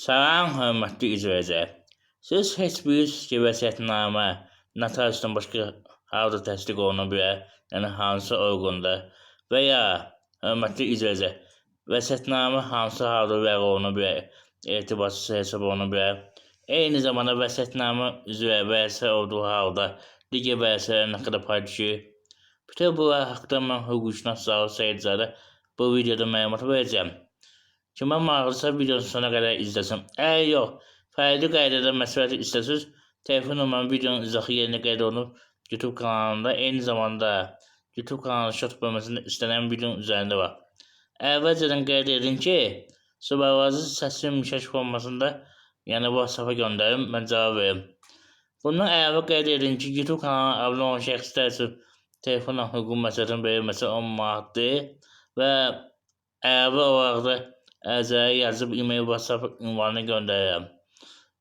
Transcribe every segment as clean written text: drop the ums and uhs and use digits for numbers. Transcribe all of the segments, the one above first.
Salam, hörmətli izləyicilər. Siz heç bilirsiniz ki, vəsiyyətnamə notariusdan başqa harda təsdiq oluna bilər? Yəni hansı orqanda? Və ya hörmətli izləyicilər, vəsiyyətnamə hansı halda ləğv oluna bilər? Etibarsız hesab oluna bilər. Eyni zamanda vəsiyyətnamə üzrə vəsə olduğu halda digər vəsələr nə qədər paylaşır? Bütün bunlar haqqında mən hüquqşünas Zaur Seyidzadə bu videoda məlumat verəcəm. Kimə maraqlısa videonun sonuna qədər izləsin. Əgər yox, fərqli qaydada məsləhət istəsiniz, telefon nömrəm videonun izahı yerində qeyd olunub YouTube kanalında, eyni zamanda YouTube kanalı şot bölməsində istənilən videonun üzərində var. Əvvəlcədən qeyd edin ki, suallarınızı səsli mesaj formasında, yəni WhatsApp-a göndərin, mən cavab verim. Bundan əlavə qeyd edin ki, YouTube kanalına abunə olan şəxslər üçün telefonla hüquq məsləhətinin verilməsi 10 manatdır və əlavə olaraq da ərizəyə yazıb e-mail, WhatsApp ünvanına göndərirəm.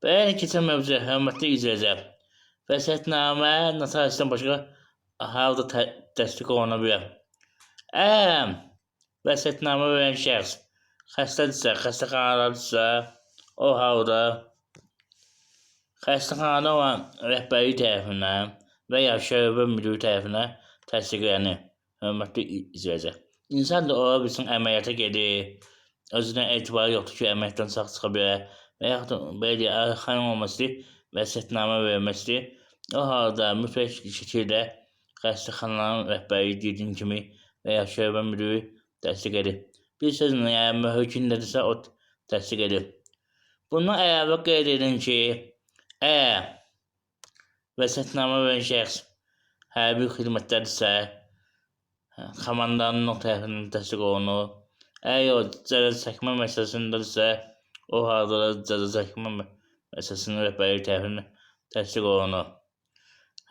Belə keçən mövzuya hörmətli izləyicilər, vəsiyyətnamə notariusdan başqa halda təsdiq oluna bilər. Əgər vəsiyyətnamə verən şəxs xəstədirsə, xəstəxanadadırsa, o halda xəstəxanada olan rəhbərlik tərəfindən və ya şöbə müdiri tərəfindən təsdiqlənir. Hörmətli izləyicilər, insan da ola bilsin əməliyyata gedir, özünə etibarı yoxdur ki, əməkdən sağ çıxa bilər və yaxud da belə deyək, xanım olması vəsiyyətnamə verməsi. O halda mütləq şəkildə xəstəxananın rəhbərliyi dediyim kimi və ya şöbə müdiri təsdiq edir. Bir sözlə, yəni möhür kimdədirsə o təsdiq edir. Bundan əlavə qeyd edin ki, əgər vəsiyyətnamə verən şəxs hərbi xidmətdədirsə, komandanın tərəfindən təsdiq olunur. Əgər o cəza çəkmə məsələsindədirsə, o halda da cəza çəkmə məsələsinin rəhbərlik tərəfindən təsdiq olunur.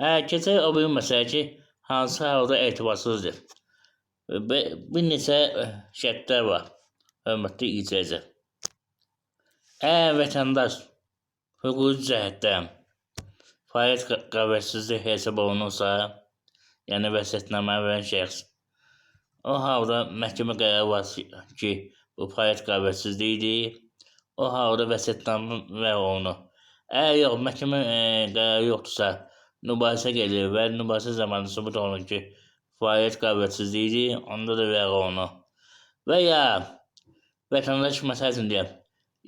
Keçək o bir məsələ ki, hansı halda etibarsızdır. Bir neçə şərtlər var, hörmətli izləyicilər. Əgər vətəndaş hüquqi cəhətdən fəaliyyət qabiliyyətsizlik hesab olunursa, yəni vəsiyyətnamə verən şəxs, o halda məhkəmə qərarı var ki, bu fəaliyyət qabiliyyətsizliyidir. O halda vəsiyyətnamə ləğv olunur. Əgər yox, məhkəmə qərarı yoxdursa, mübahisə gedir və mübahisə zamanı sübut olunur ki, fəaliyyət qabiliyyətsizliyidir, onda da ləğv olunur. Və ya vətəndaş məsəl üçün deyək,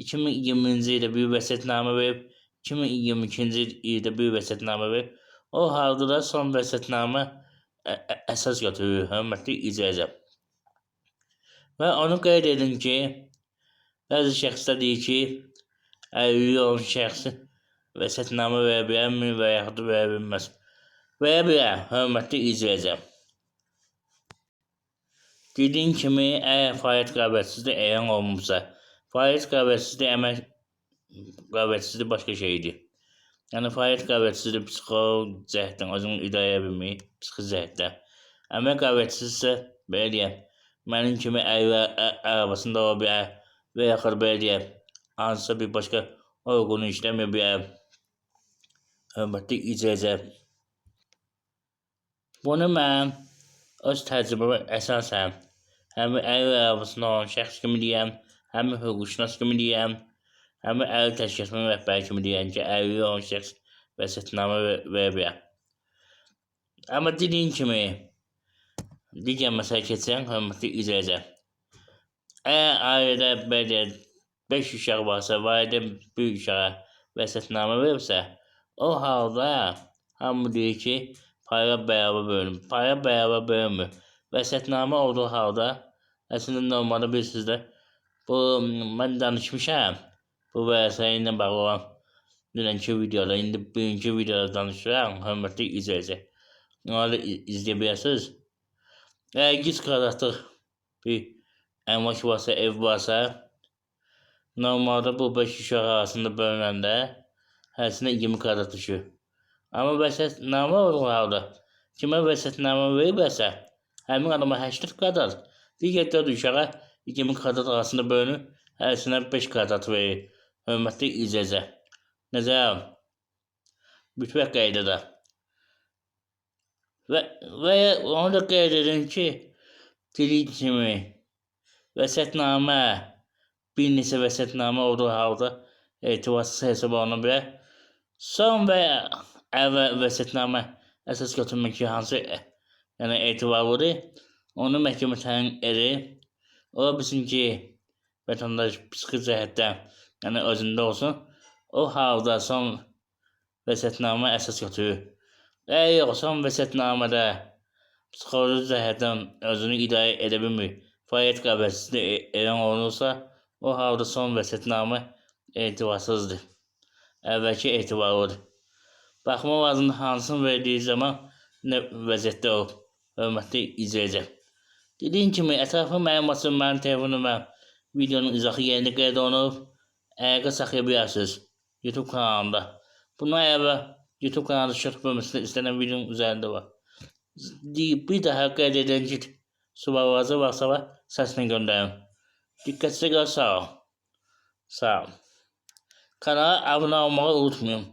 2020-ci ildə bir vəsiyyətnamə verib, 2022-ci ildə bir vəsiyyətnamə verib, o halda da son vəsiyyətnamə əsas götürür, hörmətli izləyicilər. Və onu qeyd edin ki, bəzi şəxslər deyir ki, əlilliyi olan şəxsi vəsiyyətnamə verə bilərmi və yaxud da verə bilməz. Verə bilər, hörmətli izləyicilər. Dediyim kimi, əgər fəaliyyət qabiliyyətsizlik elan olunmuşsa, fəaliyyət qabiliyyətsizlik əmək qabiliyyətsizlik başqa şeydir. Yəni fəaliyyət qabiliyyətsizlik psixoloq cəhətdən özünü idarə edə bilmir, psixi cəhətdən. Əmək qabiliyyətsizsə, belə deyək, mənim kimi arabasında ola bilər və yaxud belə deyək, hansısa bir başqa orqanı işləməyə bilər. Hörmətli izləyicilər, bunu mən öz təcrübəmə əsasən həm əl arabasında olan şəxs kimi deyəm, həm hüquqşünas kimi deyəm, həm əl təşkilatının rəhbəri kimi deyəm ki, əlilliyi olan şəxs vəsiyyətnamə verə bilər. Amma dediyim kimi, digər məsələ keçirəm, hörmətli izləyicilər. Əgər ailədə belə deyək, 5 uşaq varsa, valideyn bir uşağa vəsiyyətnamə verirsə, o halda hamı deyir ki, para bərabər bölünür. Para bərabər bölünmür. Vəsiyyətnamə olduğu halda, əslində normalda bilirsiniz də, bu mən danışmışam, bu vəsiyyətlə ilə bağlı olan dünənki videoda, indi bugünkü videoda danışıram, hörmətli izləyicilər. Onları izləyə bilərsiniz. Əgər gic qadarlıq bir əmlak varsa, ev varsa, normalda bu 5 uşaq arasında bölünəndə hərsinə 20 kvadrat düşür. Amma vəsiyyətnamə olduğu halda kimə vəsiyyətnamə veriblərsə, həmin adama 80 kvadrat, digər 4 uşağa 20 kvadrat arasında bölünür, hərsinə 5 kvadrat verir. Hörmətli izləyicilər, nəzərə alın, mütləq qaydada. Və onu da qeyd edin ki, dediyim kimi, vəsiyyətnamə, bir neçə vəsiyyətnamə olduğu halda etibarsız hesab oluna bilər. Son və ya əvvəl vəsiyyətnamə əsas götürmək ki, hansı yəni etibarlıdır, onu məhkəmə təyin edir. Ola bilsin ki, vətəndaş psixi cəhətdən yəni özündə olsun, o halda son vəsiyyətnamə əsas götürür. Əgər yox, son vəsiyyətnamədə psixoloji cəhətdən özünü idarə edə bilmir, fəaliyyət qabiliyyətsizliyi elan olunursa, o halda son vəsiyyətnamə etibarsızdır. Əvvəlki etibarlıdır. Baxmaq lazımdır hansını verdiyi zaman nə vəziyyətdə olub, hörmətli izləyici. Dediyim kimi, ətraflı məlumat üçün mənim telefonuma videonun izahı yerində qeyd olunub, əlaqə saxlaya bilərsiniz YouTube kanalında. Bundan əvvəl YouTube kanalında şərh bölməsində istənilən videonun üzərində var. Bir daha qeyd edən ki, suallarınızı varsa səsini göndərin. Diqqətinizə görə sağ olun. Sağ olun. Kanala abunə olmağı unutmayın.